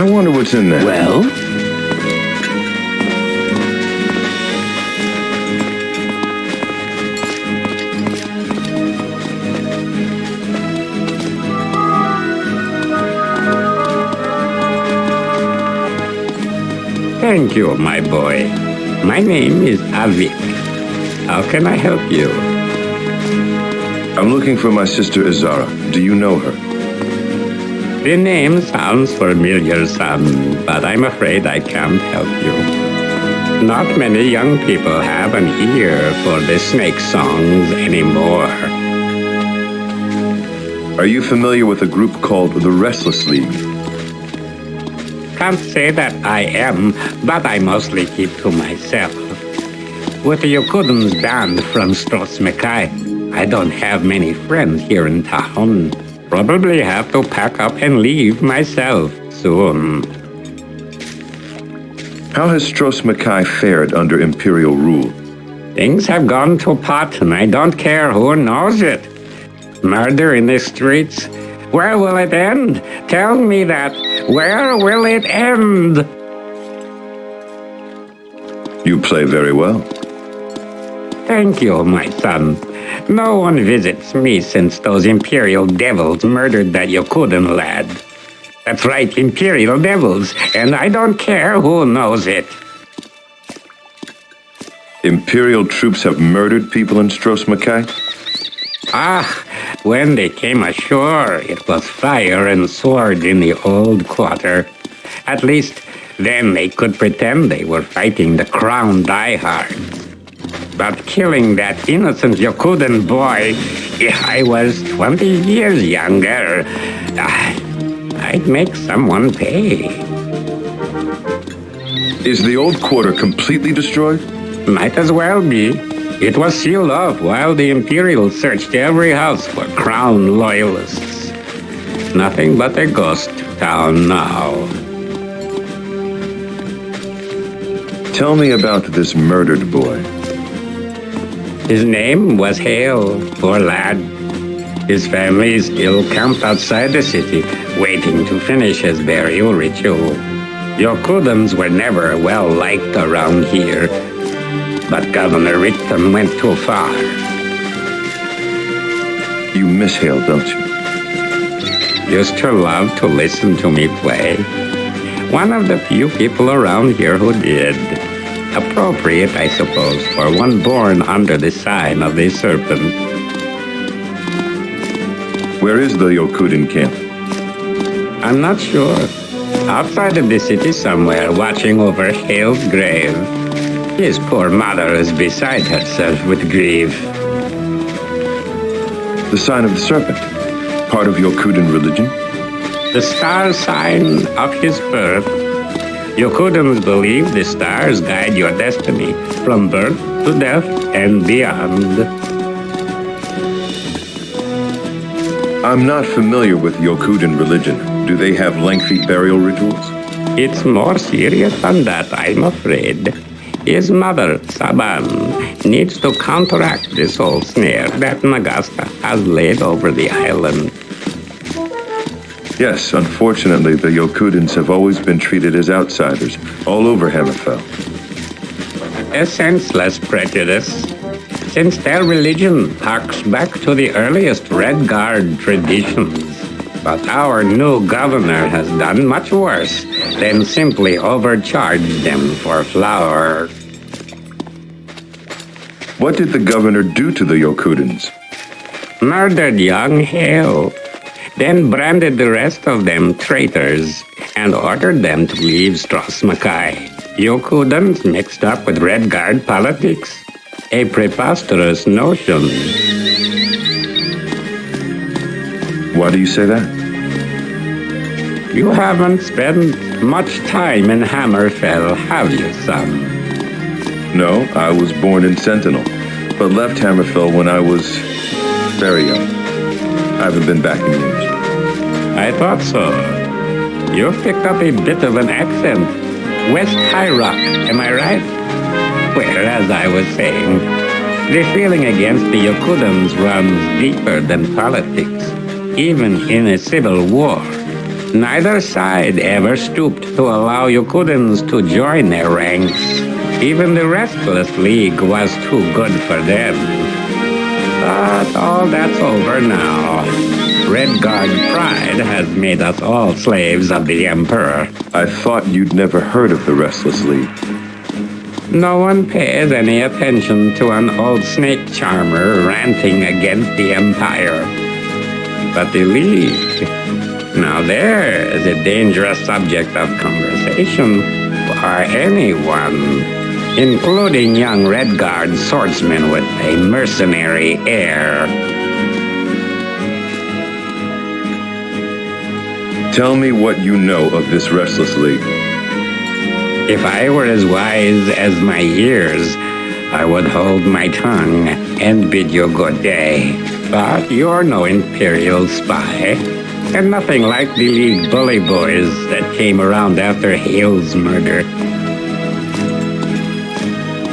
I wonder what's in there. Well? Thank you, my boy. My name is Avik. How can I help you? I'm looking for my sister Azara. Do you know her? The name sounds familiar, son, but I'm afraid I can't help you. Not many young people have an ear for the snake songs anymore. Are you familiar with a group called the Restless League? Can't say that I am, but I mostly keep to myself. With the Yokudans banned from Strosmekai, I don't have many friends here in town. Probably have to pack up and leave myself soon. How has Strosmekai fared under Imperial rule? Things have gone to pot, and I don't care who knows it. Murder in the streets. Where will it end? Tell me that. Where will it end? You play very well. Thank you, my son. No one visits me since those Imperial devils murdered that Yokudan lad. That's right, Imperial devils, and I don't care who knows it. Imperial troops have murdered people in Strosmekai? When they came ashore, it was fire and sword in the old quarter. At least, then they could pretend they were fighting the Crown diehards. But killing that innocent Yokudan boy, if I was 20 years younger, I'd make someone pay. Is the old quarter completely destroyed? Might as well be. It was sealed off while the Imperials searched every house for Crown loyalists. Nothing but a ghost town now. Tell me about this murdered boy. His name was Hayle, poor lad. His family is still camped outside the city, waiting to finish his burial ritual. Yokudans were never well liked around here, but Governor Richton went too far. You miss Hayle, don't you? Used to love to listen to me play. One of the few people around here who did. Appropriate, I suppose, for one born under the sign of the serpent. Where is the Yokudan camp? I'm not sure. Outside of the city somewhere, watching over Hayle's grave. His poor mother is beside herself with grief. The sign of the serpent, part of Yokudan religion? The star sign of his birth. Yokudans believe the stars guide your destiny from birth to death and beyond. I'm not familiar with Yokudan religion. Do they have lengthy burial rituals? It's more serious than that, I'm afraid. His mother, Saban, needs to counteract the soul snare that Nagasta has laid over the island. Yes, unfortunately, the Yokudans have always been treated as outsiders all over Hammerfell. A senseless prejudice, since their religion harks back to the earliest Redguard traditions. But our new governor has done much worse than simply overcharge them for flour. What did the governor do to the Yokudans? Murdered young Hayle, then branded the rest of them traitors and ordered them to leave Strosmekai. Yokudans mixed up with Redguard politics. A preposterous notion. Why do you say that? You haven't spent much time in Hammerfell, have you, son? No, I was born in Sentinel, but left Hammerfell when I was very young. I haven't been back in years. I thought so. You've picked up a bit of an accent. West High Rock, am I right? Well, as I was saying, the feeling against the Yokudans runs deeper than politics, even in a civil war. Neither side ever stooped to allow Yokudans to join their ranks. Even the Restless League was too good for them. But all that's over now. Redguard pride has made us all slaves of the Emperor. I thought you'd never heard of the Restless League. No one pays any attention to an old snake charmer ranting against the Empire. But the League, now there is a dangerous subject of conversation for anyone, including young Redguard swordsmen with a mercenary air. Tell me what you know of this Restless League. If I were as wise as my years, I would hold my tongue and bid you good day. But you're no Imperial spy, and nothing like the League bully boys that came around after Hayle's murder.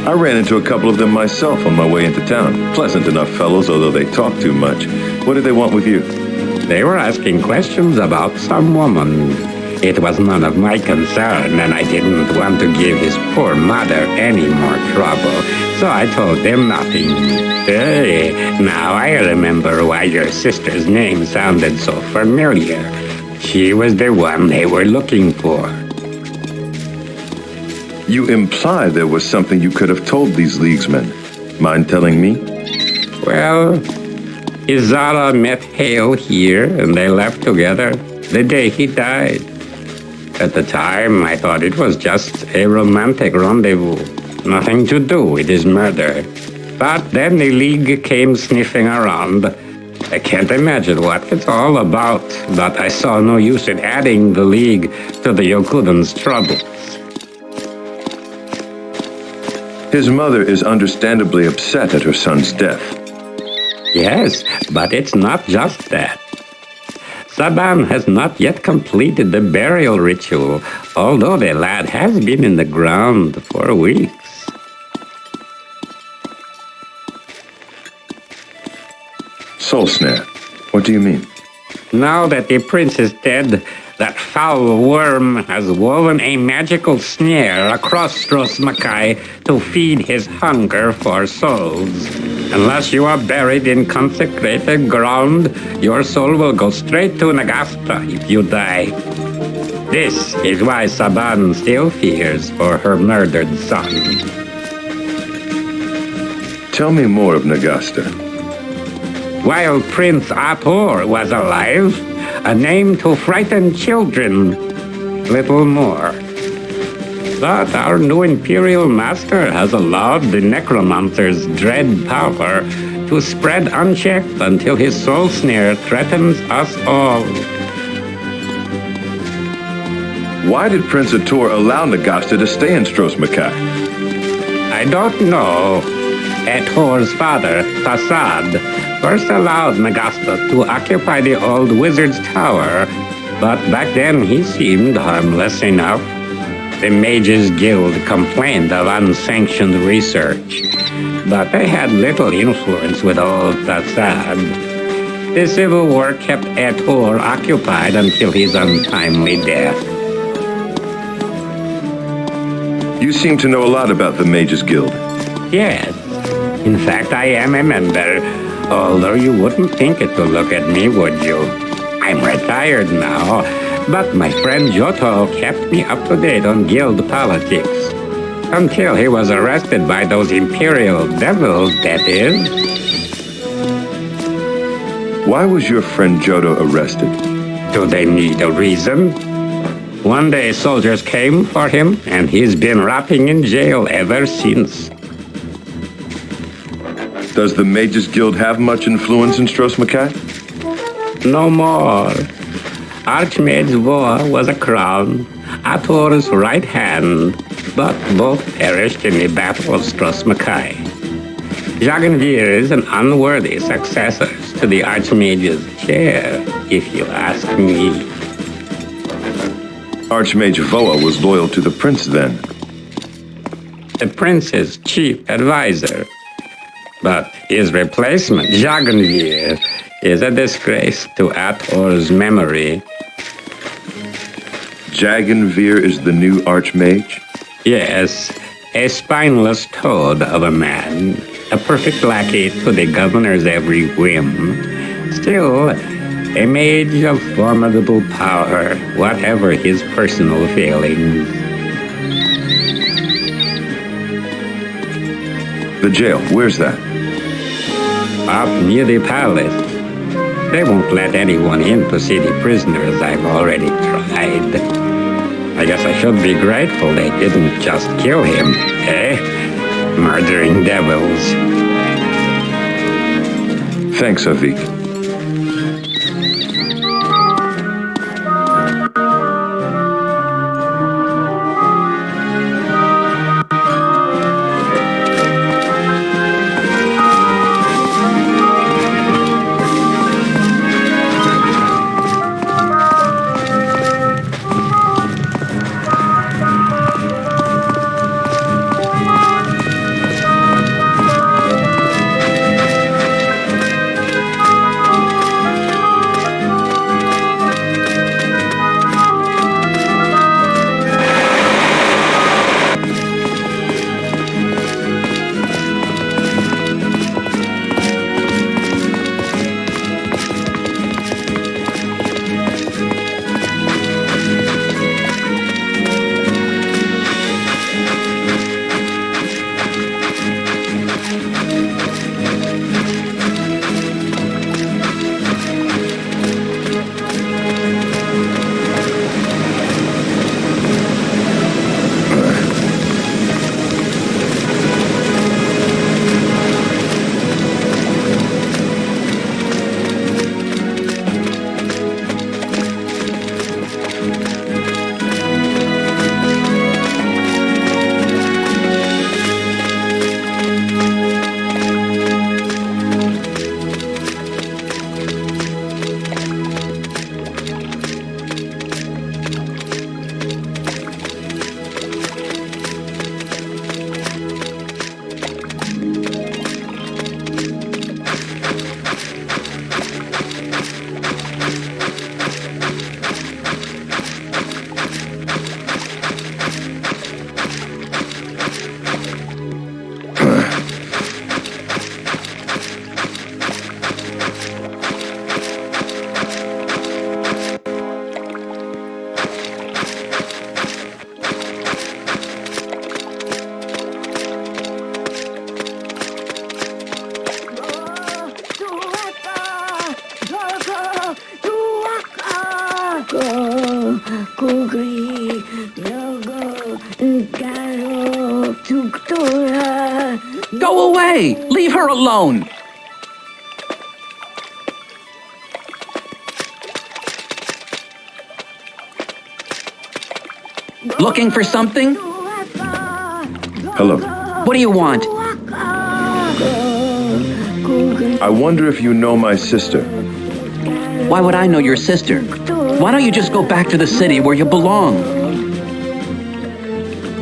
I ran into a couple of them myself on my way into town. Pleasant enough fellows, although they talk too much. What did they want with you? They were asking questions about some woman. It was none of my concern, and I didn't want to give his poor mother any more trouble, so I told them nothing. Hey, now I remember why your sister's name sounded so familiar. She was the one they were looking for. You imply there was something you could have told these Leaguesmen. Mind telling me? Well, Izara met Hayle here, and they left together the day he died. At the time, I thought it was just a romantic rendezvous, nothing to do with his murder. But then the League came sniffing around. I can't imagine what it's all about, but I saw no use in adding the League to the Yokudans' troubles. His mother is understandably upset at her son's death. Yes, but it's not just that. Saban has not yet completed the burial ritual, although the lad has been in the ground for weeks. Soul snare. What do you mean? Now that the prince is dead, that foul worm has woven a magical snare across Strosmakai to feed his hunger for souls. Unless you are buried in consecrated ground, your soul will go straight to Nagasta if you die. This is why Saban still fears for her murdered son. Tell me more of Nagasta. While Prince Ator was alive, a name to frighten children, little more. But our new Imperial Master has allowed the Necromancer's dread power to spread unchecked until his soul snare threatens us all. Why did Prince Ator allow Nagasta to stay in Strosmakai? I don't know. Ator's father, Tassad, first allowed Nagasta to occupy the old wizard's tower, but back then he seemed harmless enough. The Mages Guild complained of unsanctioned research, but they had little influence with old Tassad. The Civil War kept Ator occupied until his untimely death. You seem to know a lot about the Mages Guild. Yes. In fact, I am a member, although you wouldn't think it to look at me, would you? I'm retired now, but my friend Johto kept me up to date on guild politics. Until he was arrested by those Imperial devils, that is. Why was your friend Johto arrested? Do they need a reason? One day soldiers came for him, and he's been rotting in jail ever since. Does the Mages Guild have much influence in Strosmakai? No more. Archmage Voa was a crown, Ator's right hand, but both perished in the Battle of Strosmakai. Jaganvir is an unworthy successor to the Archmage's chair, if you ask me. Archmage Voa was loyal to the prince then. The prince's chief advisor. But his replacement, Jaganvir, is a disgrace to Ator's memory. Jaganvir is the new Archmage? Yes, a spineless toad of a man, a perfect lackey to the governor's every whim. Still, a mage of formidable power, whatever his personal failings. The jail, where's that? Up near the palace. They won't let anyone in to see the prisoners. I've already tried. I guess I should be grateful they didn't just kill him, eh? Murdering devils. Thanks, Avik. Go away! Leave her alone! Looking for something? Hello. What do you want? I wonder if you know my sister. Why would I know your sister? Why don't you just go back to the city where you belong?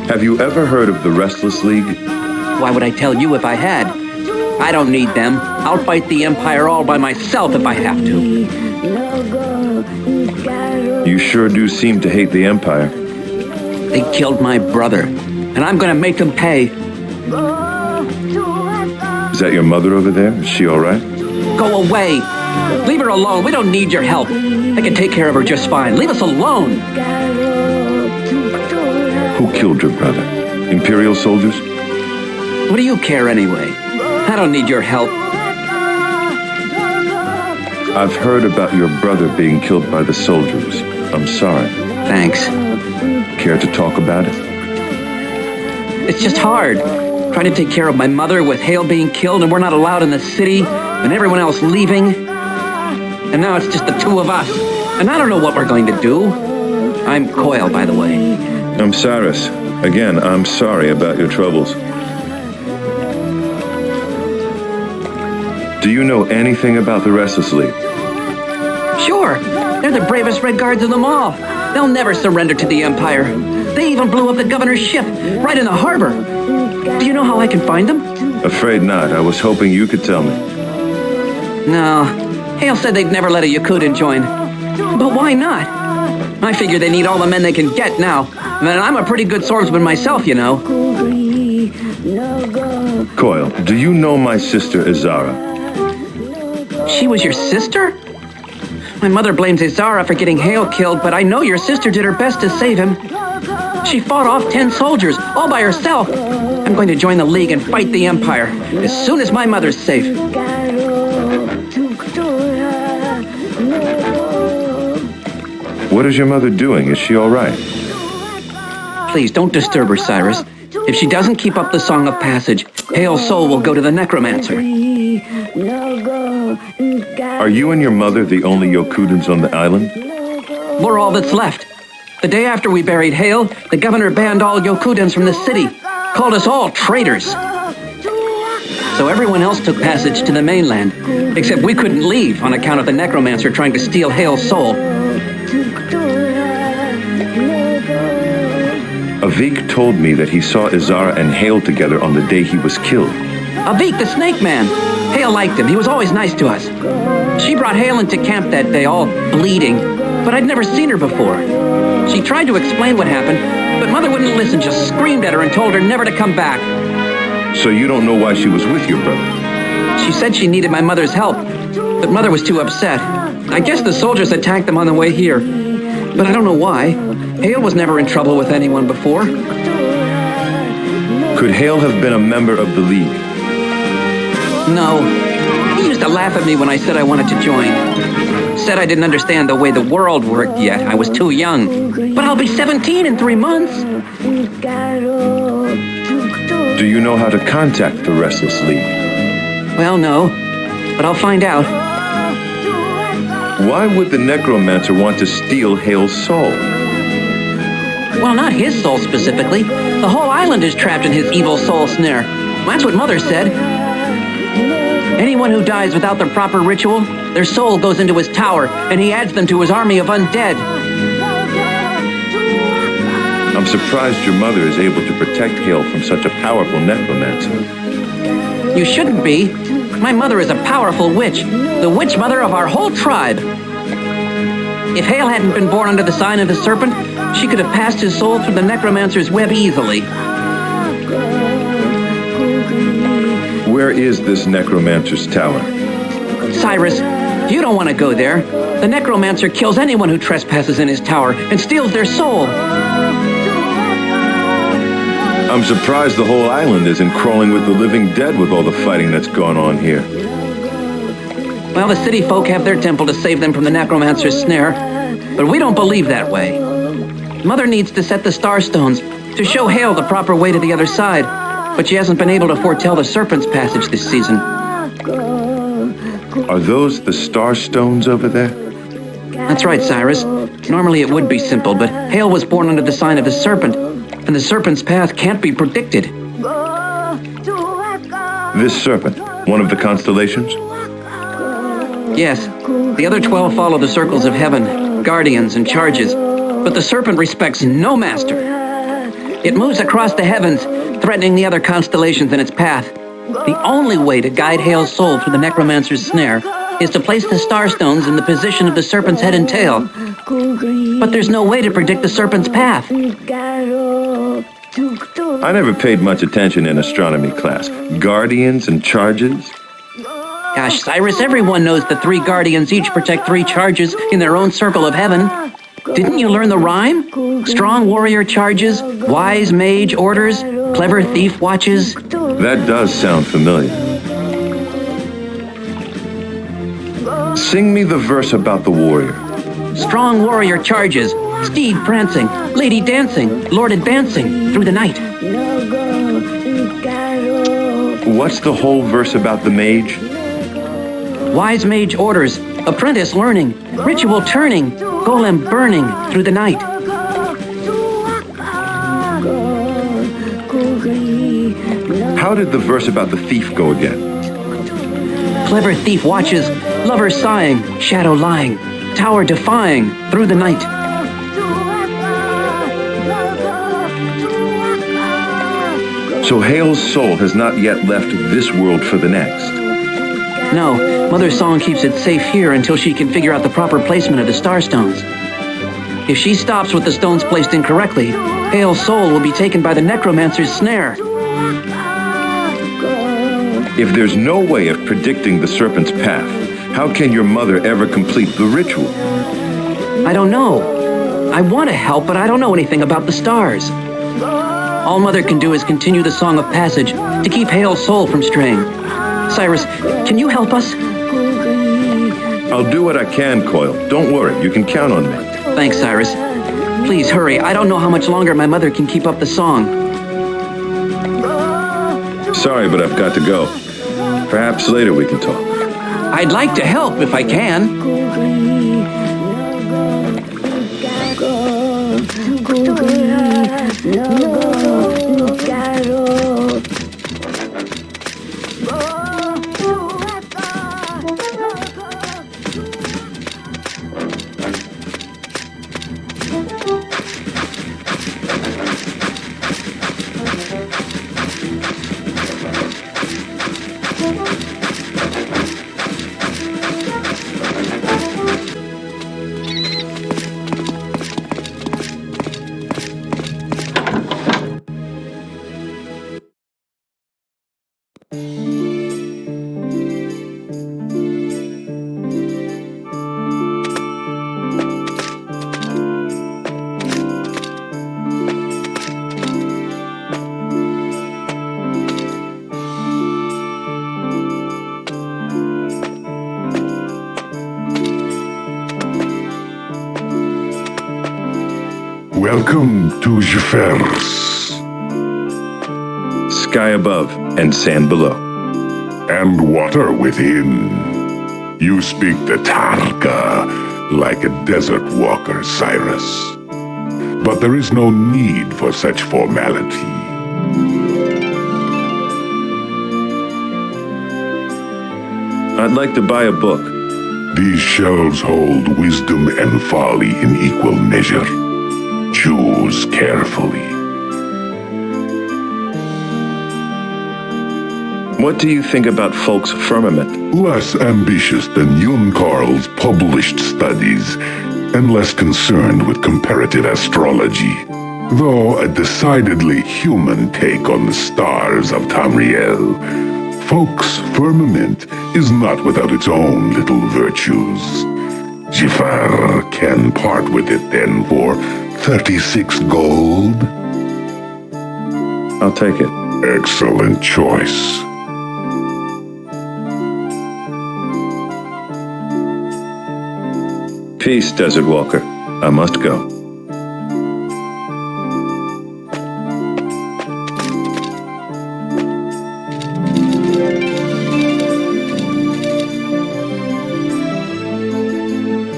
Have you ever heard of the Restless League? Why would I tell you if I had? I don't need them. I'll fight the Empire all by myself if I have to. You sure do seem to hate the Empire. They killed my brother, and I'm gonna make them pay. Is that your mother over there? Is she all right? Go away! Leave her alone. We don't need your help. I can take care of her just fine. Leave us alone! Who killed your brother? Imperial soldiers? What do you care anyway? I don't need your help. I've heard about your brother being killed by the soldiers. I'm sorry. Thanks. Care to talk about it? It's just hard. Trying to take care of my mother with Hayle being killed and we're not allowed in the city and everyone else leaving. And now it's just the two of us. And I don't know what we're going to do. I'm Coyle, by the way. I'm Cyrus. Again, I'm sorry about your troubles. Do you know anything about the Restless League? Sure. They're the bravest Redguards of them all. They'll never surrender to the Empire. They even blew up the governor's ship right in the harbor. Do you know how I can find them? Afraid not. I was hoping you could tell me. No. Hayle said they'd never let a Yokudan join. But why not? I figure they need all the men they can get now. And I'm a pretty good swordsman myself, you know. Coil, do you know my sister Izara? She was your sister? My mother blames Izara for getting Hayle killed, but I know your sister did her best to save him. She fought off 10 soldiers, all by herself. I'm going to join the League and fight the Empire, as soon as my mother's safe. What is your mother doing? Is she all right? Please, don't disturb her, Cyrus. If she doesn't keep up the Song of Passage, Hayle's soul will go to the Necromancer. Are you and your mother the only Yokudans on the island? We're all that's left. The day after we buried Hayle, the governor banned all Yokudans from the city, called us all traitors. So everyone else took passage to the mainland, except we couldn't leave on account of the Necromancer trying to steal Hayle's soul. Avik told me that he saw Izara and Hayle together on the day he was killed. Avik, the Snake Man. Hayle liked him. He was always nice to us. She brought Hayle into camp that day, all bleeding, but I'd never seen her before. She tried to explain what happened, but Mother wouldn't listen, just screamed at her and told her never to come back. So you don't know why she was with your brother? She said she needed my mother's help, but Mother was too upset. I guess the soldiers attacked them on the way here, but I don't know why. Hayle was never in trouble with anyone before. Could Hayle have been a member of the League? No. He used to laugh at me when I said I wanted to join. Said I didn't understand the way the world worked yet. I was too young. But I'll be 17 in 3 months. Do you know how to contact the Restless League? Well, no. But I'll find out. Why would the Necromancer want to steal Hayle's soul? Well, not his soul specifically. The whole island is trapped in his evil soul snare. That's what Mother said. Anyone who dies without the proper ritual, their soul goes into his tower, and he adds them to his army of undead. I'm surprised your mother is able to protect Hayle from such a powerful necromancer. You shouldn't be. My mother is a powerful witch, the witch mother of our whole tribe. If Hayle hadn't been born under the sign of the serpent, she could have passed his soul through the necromancer's web easily. Where is this necromancer's tower? Cyrus, you don't want to go there. The necromancer kills anyone who trespasses in his tower and steals their soul. I'm surprised the whole island isn't crawling with the living dead with all the fighting that's gone on here. Well, the city folk have their temple to save them from the necromancer's snare, but we don't believe that way. Mother needs to set the starstones to show Hayle the proper way to the other side, but she hasn't been able to foretell the serpent's passage this season. Are those the starstones over there? That's right, Cyrus. Normally it would be simple, but Hayle was born under the sign of the serpent, and the serpent's path can't be predicted. This serpent, one of the constellations? Yes, the other 12 follow the circles of heaven, guardians and charges, but the serpent respects no master. It moves across the heavens, threatening the other constellations in its path. The only way to guide Hayle's soul through the necromancer's snare is to place the starstones in the position of the serpent's head and tail. But there's no way to predict the serpent's path. I never paid much attention in astronomy class. Guardians and charges? Gosh, Cyrus, everyone knows the 3 guardians each protect 3 charges in their own circle of heaven. Didn't you learn the rhyme? Strong warrior charges, wise mage orders, clever thief watches. That does sound familiar. Sing me the verse about the warrior. Strong warrior charges, steed prancing, lady dancing, lord advancing through the night. What's the whole verse about the mage? Wise mage orders, apprentice learning, ritual turning, golem burning through the night. How did the verse about the thief go again? Clever thief watches, lover sighing, shadow lying, tower defying through the night. So Hayle's soul has not yet left this world for the next. No, Mother's song keeps it safe here until she can figure out the proper placement of the starstones. If she stops with the stones placed incorrectly, Hayle's soul will be taken by the necromancer's snare. If there's no way of predicting the serpent's path, how can your mother ever complete the ritual? I don't know. I want to help, but I don't know anything about the stars. All Mother can do is continue the Song of Passage to keep Hayle's soul from straying. Cyrus, can you help us? I'll do what I can, Coil. Don't worry, you can count on me. Thanks, Cyrus. Please hurry. I don't know how much longer my mother can keep up the song. Sorry, but I've got to go. Perhaps later we can talk. I'd like to help if I can. Welcome to Jeffers. Sky above and sand below. And water within. You speak the Tarka like a desert walker, Cyrus. But there is no need for such formality. I'd like to buy a book. These shelves hold wisdom and folly in equal measure. Choose carefully. What do you think about Folk's firmament? Less ambitious than Yunkarl's published studies, and less concerned with comparative astrology, though a decidedly human take on the stars of Tamriel. Folk's firmament is not without its own little virtues. Jafar can part with it then for 36 gold. I'll take it. Excellent choice. Peace, Desert Walker. I must go.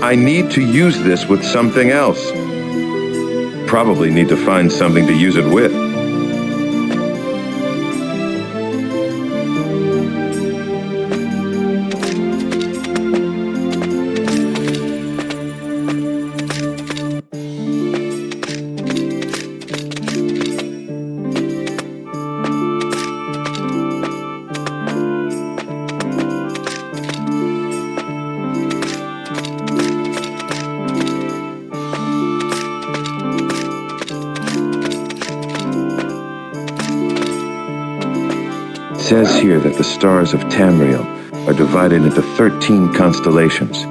I need to use this with something else. Probably need to find something to use it with. It says here that the stars of Tamriel are divided into 13 constellations.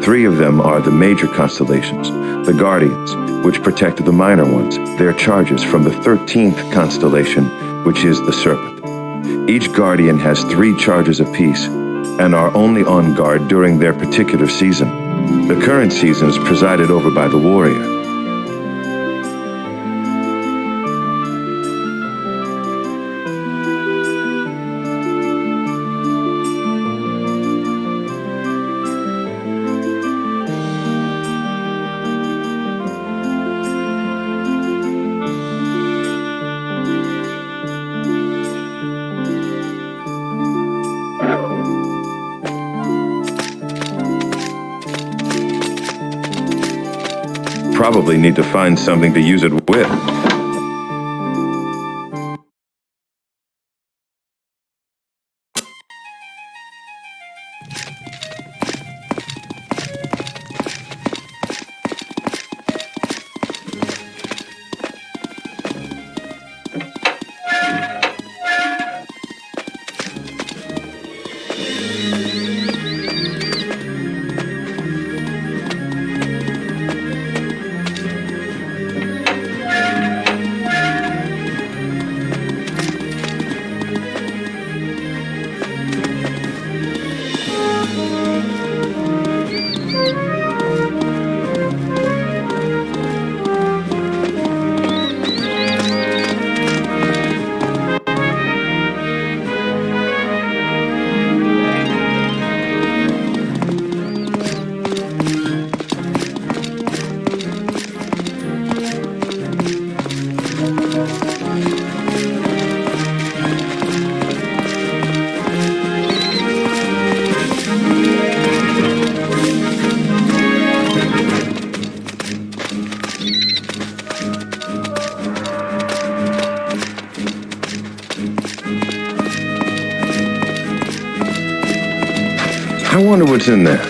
3 of them are the major constellations, the Guardians, which protect the minor ones, their charges from the 13th constellation, which is the Serpent. Each Guardian has 3 charges apiece, and are only on guard during their particular season. The current season is presided over by the Warrior. Probably need to find something to use it with. wonder what's in there.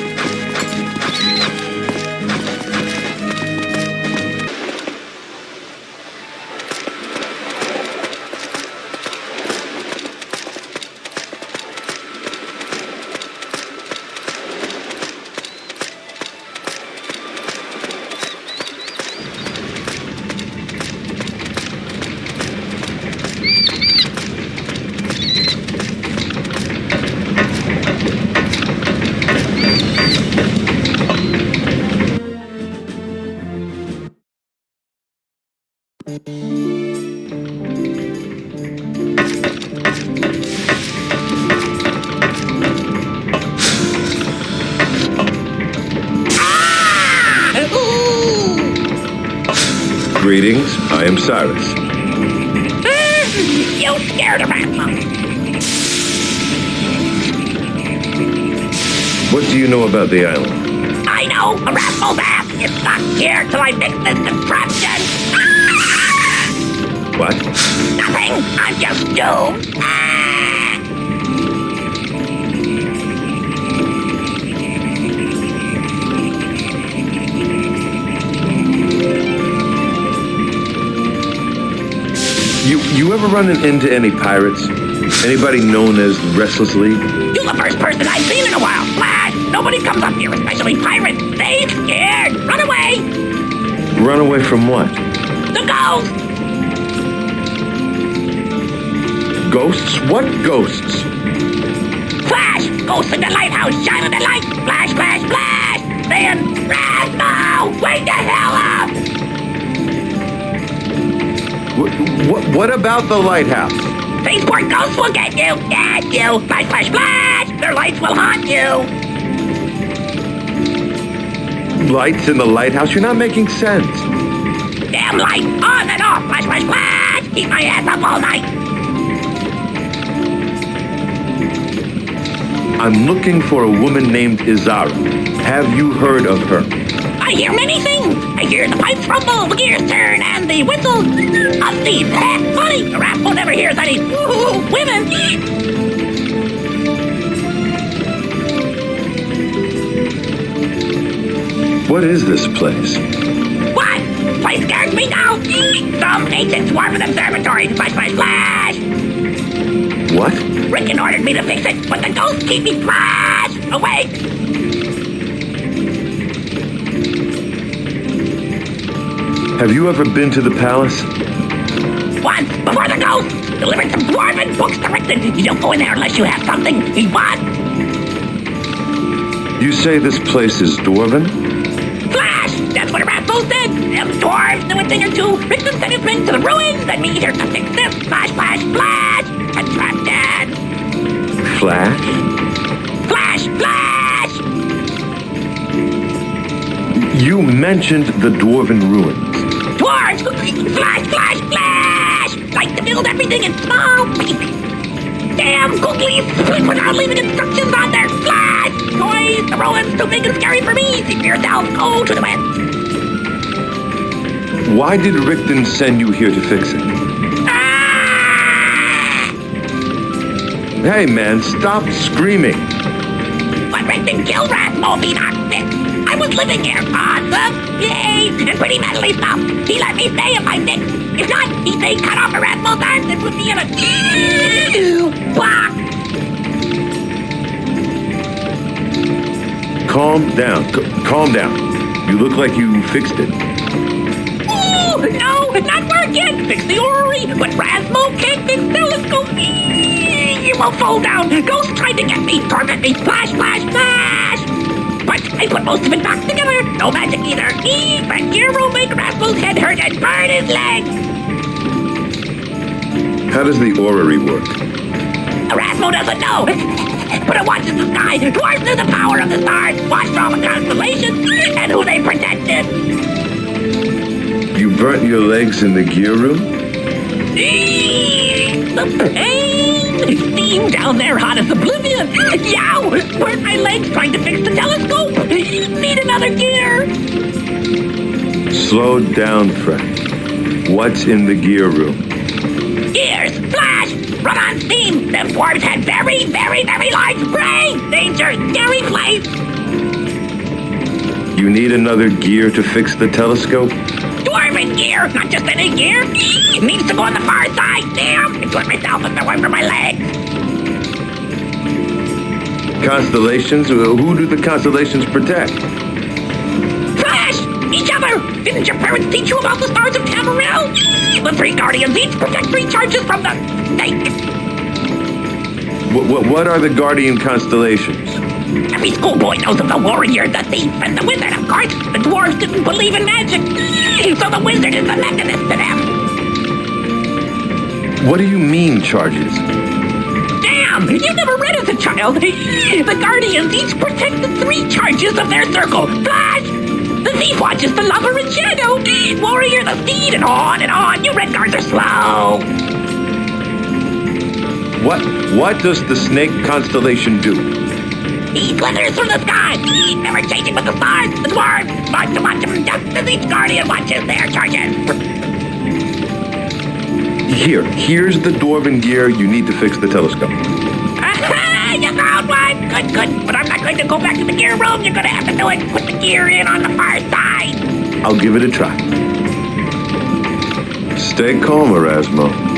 Greetings, I am Cyrus. You scared a rat monkey. What do you know about the island? I know, a rat ass is stuck here till I fix this contraption. What? Nothing, I'm just doomed. You ever run into any pirates? Anybody known as Restless League? You're the first person I've seen in a while. Flash, nobody comes up here, especially pirates. They scared. Run away. Run away from what? The ghost. Ghosts? What ghosts? Flash, ghosts in the lighthouse, shining the light. Flash, flash, flash. Saying, Rasmo, wake the hell up. What about the lighthouse? These poor ghosts will get you! Get you! Flash, flash, flash! Their lights will haunt you! Lights in the lighthouse? You're not making sense. Damn light! On and off! Flash, flash, flash! Keep my ass up all night! I'm looking for a woman named Izara. Have you heard of her? I hear many things! I hear the pipes rumble, the gears turn, and the whistle! A steam! Funny! A rat won't ever hears any women! What is this place? What? Place scares me now! Some ancient dwarven observatory! Flash, flash, flash! What? Rickon ordered me to fix it, but the ghosts keep me flash! Awake! Have you ever been to the palace? Once, before the ghost, delivered some dwarven books to Rickon. You don't go in there unless you have something he wants. You say this place is dwarven? Flash! That's what a rat both said. Them dwarves knew a thing or two. Rickon sent his men to the ruins, and me here to fix this. Flash, flash, flash! Contrapted! Flash? Flash, flash! You mentioned the dwarven ruins. Dwarves! Flash, flash, flash! Like to build everything in small pieces. Damn googlies! Without leaving instructions on their flash! Toys, the ruins too big and scary for me. See for yourself. Go to the west. Why did Rickton send you here to fix it? Ah! Hey man, stop screaming. But Rickton killed Rasmo, be not fixed. I was living here. Awesome. Yay! And pretty mentally stuff. He let me stay if I fixed. If not, he'd say cut off a Rasmo's arms and put me in a box. Calm down. Calm down. You look like you fixed it. Ooh, no, it's not working. Fix the orrery, but Rasmo can't fix the telescope. You will fall down. Ghost tried to get me, torment me. Flash, flash, flash. But I put most of it back together. No magic either. But gear will make Rasmo's head hurt and burn his legs. How does the orrery work? Rasmo doesn't know. But it watches the sky. Dwarves knew the power of the stars. Watched all the constellations and who they protected. You burnt your legs in the gear room? The pain! Steam down there hot as oblivion! Yow! Burnt my legs trying to fix the telescope! Need another gear! Slow down, Frank. What's in the gear room? Gears! Flash! run on steam. Them dwarves had very, very, very large brains. Danger, scary place. You need another gear to fix the telescope? Dwarven gear, not just any gear. It needs to go on the far side. Damn, I put myself in the way for my legs. Constellations? Who do the constellations protect? Flash! Each other! Didn't your parents teach you about the stars of Tamariel? The three guardians each protect three charges from the snake. What are the guardian constellations? Every schoolboy knows of the warrior, the thief, and the wizard, of course. The dwarves didn't believe in magic, so the wizard is the mechanism to them. What do you mean, charges? Damn! You never read as a child. The guardians each protect the three charges of their circle. Flash! The thief watches the lover in shadow. Warrior, the steed, and on and on. You Redguards are slow. What does the snake constellation do? He glitters from the sky, never changing with the stars. The dwarves want to watch him just as each guardian watches their charges. Here's the dwarven gear you need to fix the telescope. Aha! You found one! Good. But I'm not going to go back to the gear room. You're going to have to do it. Put the gear in on the far side. I'll give it a try. Stay calm, Erasmo.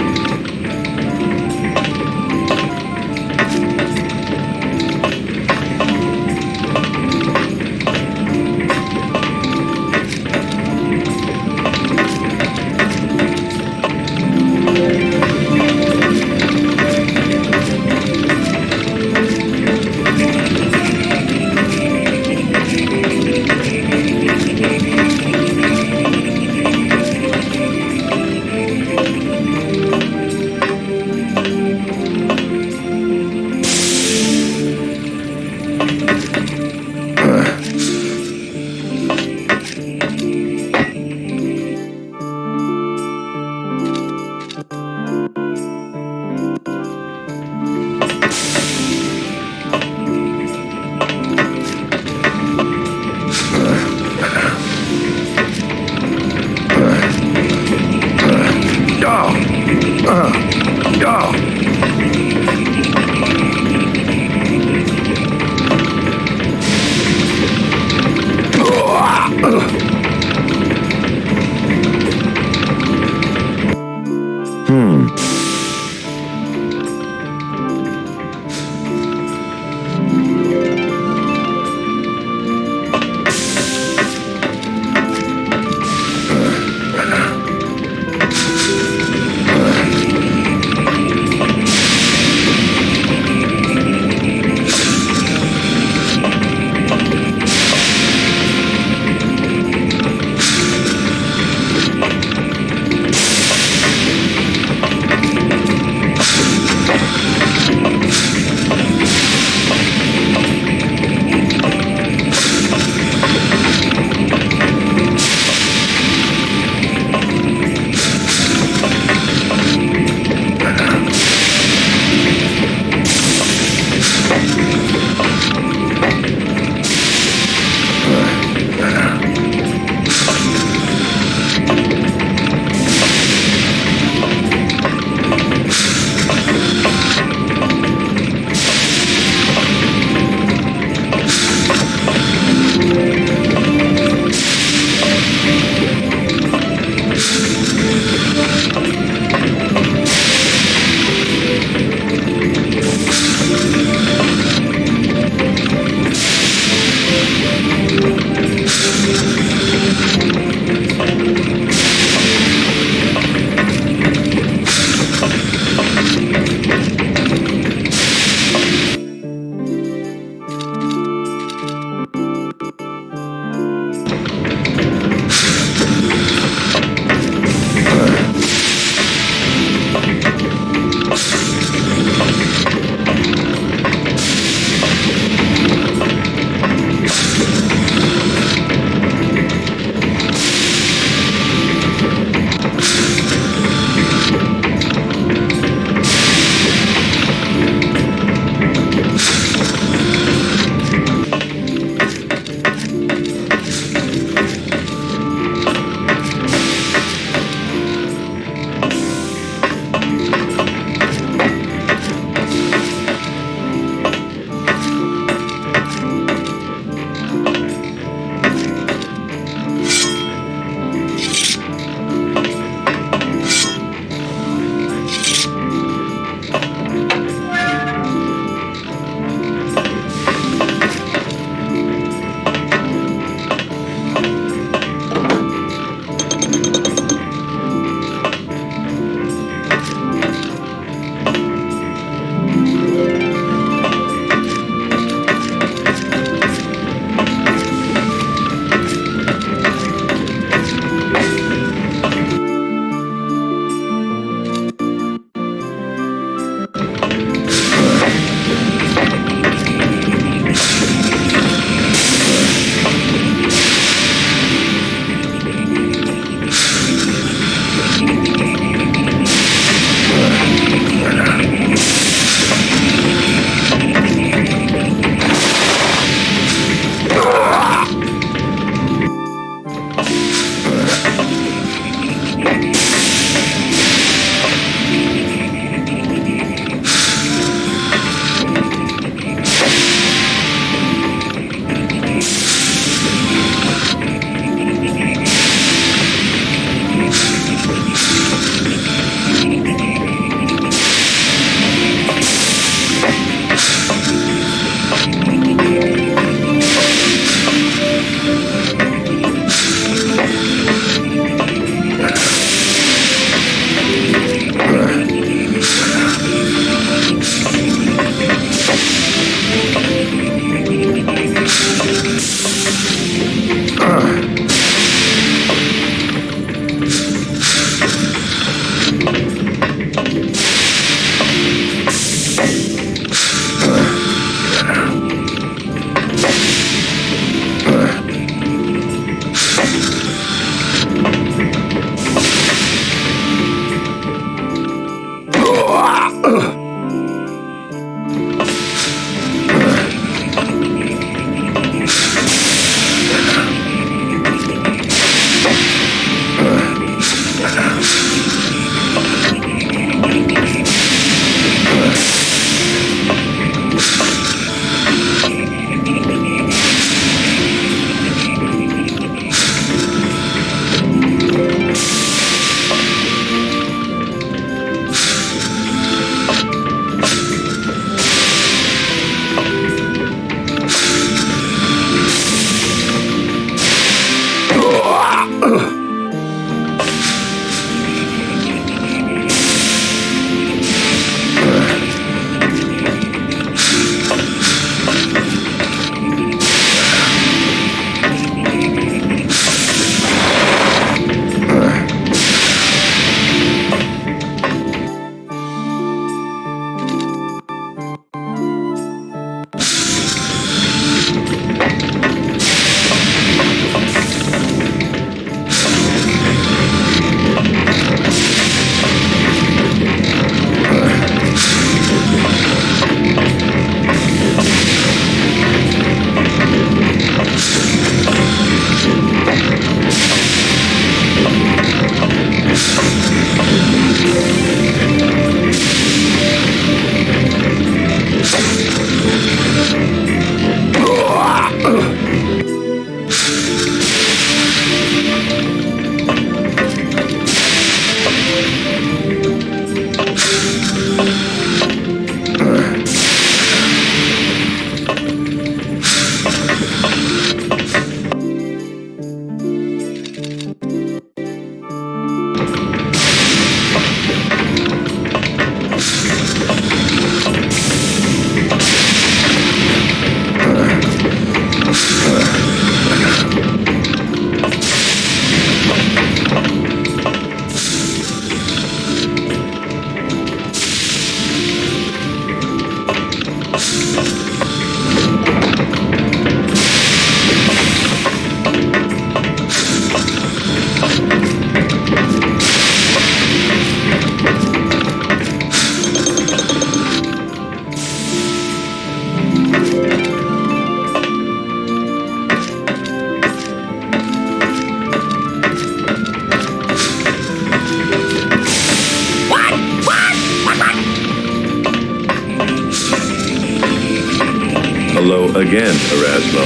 again, Erasmo.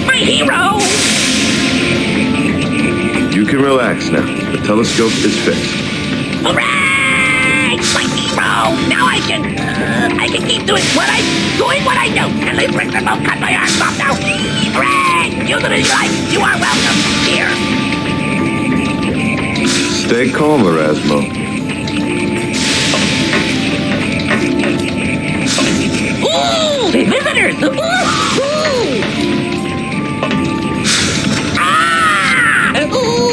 My hero! You can relax now. The telescope is fixed. Hooray! My hero! Now I can keep doing what I do. At least Rick won't cut my arms off now. Hooray! Use it as you like. You are welcome. Here. Stay calm, Erasmo. Ooh! Visitors! Ooh! Ah! Ooh!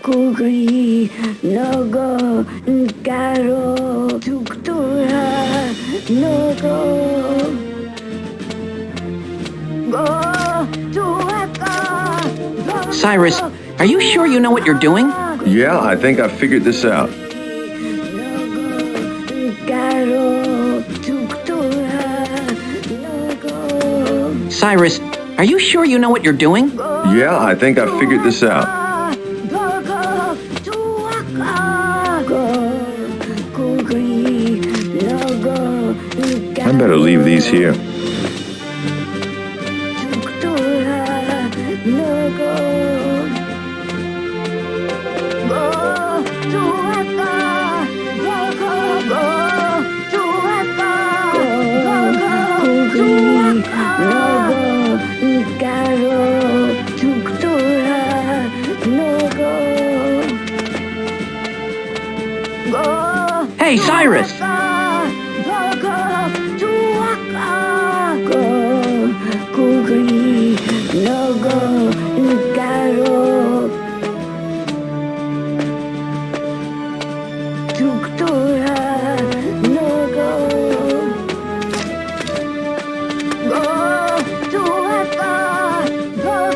Kugri Nogo Garo Tuktura Nogo Go Tuaka. Cyrus, are you sure you know what you're doing? Yeah, I think I figured this out. Cyrus, are you sure you know what you're doing? Yeah, I think I figured this out. I better leave these here. Hey, Cyrus!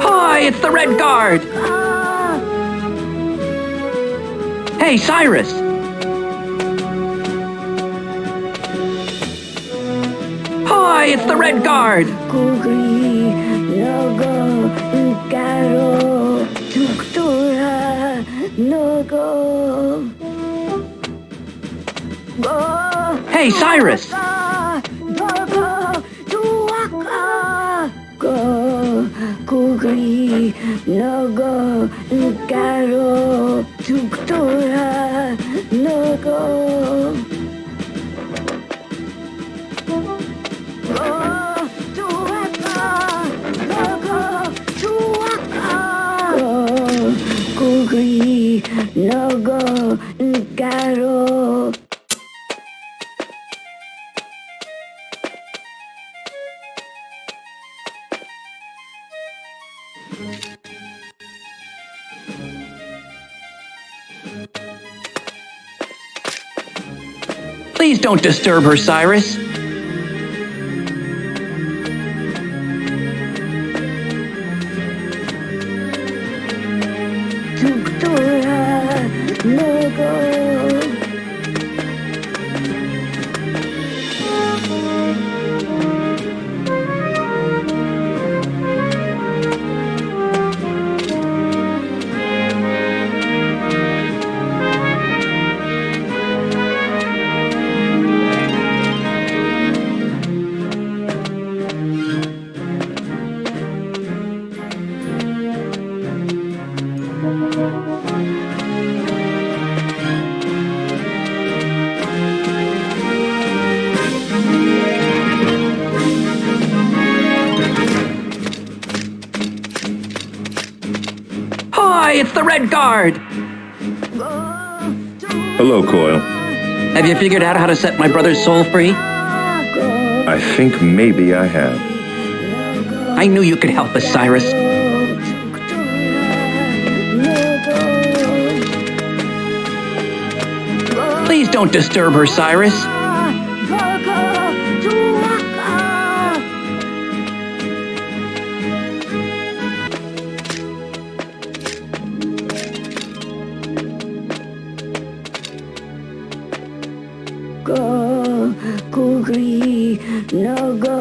Hi, it's the Redguard! Hey, Cyrus! Hi, it's the Redguard! Hey, Cyrus! Please don't disturb her, Cyrus. Redguard! Hello, Coil. Have you figured out how to set my brother's soul free? I think maybe I have. I knew you could help us, Cyrus. Please don't disturb her, Cyrus. Go, kugri, no go,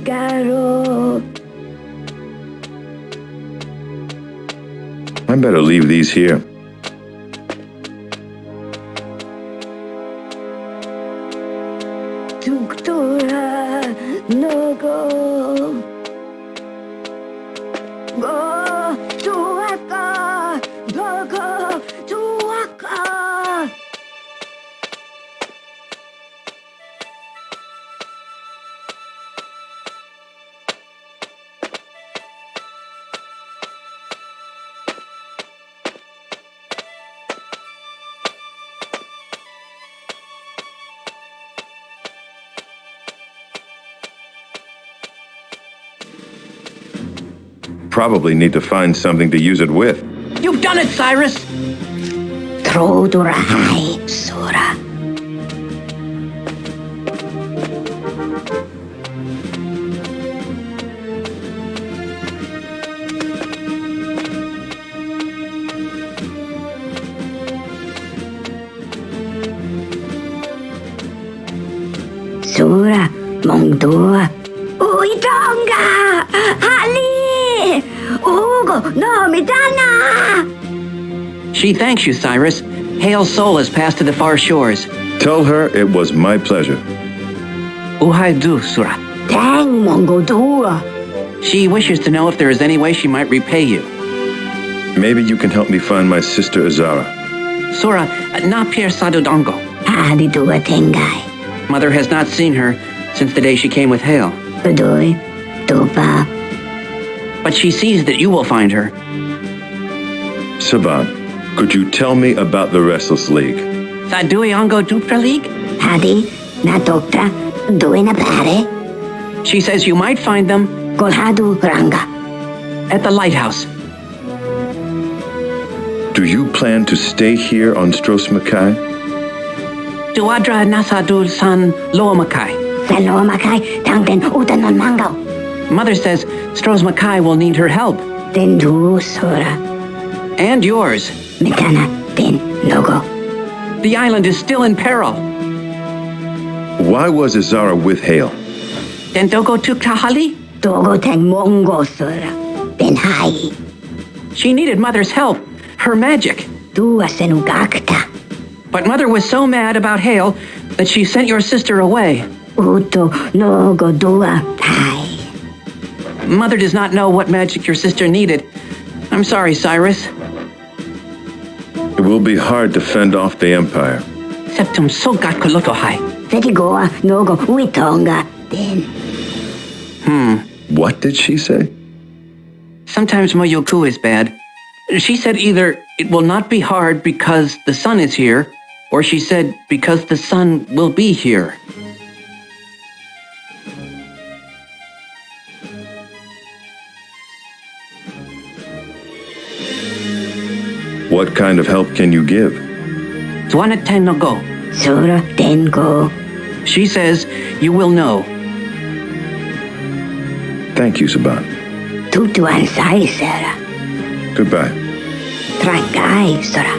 garo. I better leave these here. Tuktura, no go. Go, tuaka, go, tuaka. Probably need to find something to use it with. You've done it, Cyrus! Trodurahai, Sura. Sura, Mongdua. Uitonga! Ali! Ugo, no, Midana! She thanks you, Cyrus. Hale's soul has passed to the far shores. Tell her it was my pleasure. Uhaidu, Sura. Dang, Mongodua. She wishes to know if there is any way she might repay you. Maybe you can help me find my sister Azara. Sura, na Pierre Sadodongo. Adi dua tengai. Mother has not seen her since the day she came with Hayle. Udoi, Tupa. But she sees that you will find her. Saban, could you tell me about the Restless League? Saduiongo Dupra League? Adi, na doktra, duina pare. She says you might find them Golhadu ranga. at the lighthouse. Do you plan to stay here on Stros Makai? Duadra Nasadul San Loamakai. Salo makai, tangten utanon mangaw. Mother says Stros Makai will need her help. Den du, Sura. And yours. Mitana, den nogo. The island is still in peril. Why was Azara with Hayle? Then Dogo Tuktahali? Dogo ten mongo, Sura. Den hai. She needed Mother's help. Her magic. Dua senugakta. But Mother was so mad about Hayle that she sent your sister away. Uto nogo dua hai. Mother does not know what magic your sister needed. I'm sorry, Cyrus. It will be hard to fend off the Empire. Septum Sogat Kolotohai. Setigoa nogo uitonga. Den. What did she say? Sometimes Moyoku is bad. She said either it will not be hard because the sun is here, or she said because the sun will be here. What kind of help can you give? Tuaneten no go. Sura den go. She says you will know. Thank you, Saban. Tutuan sai, Sura. Goodbye. Trakai, Sura.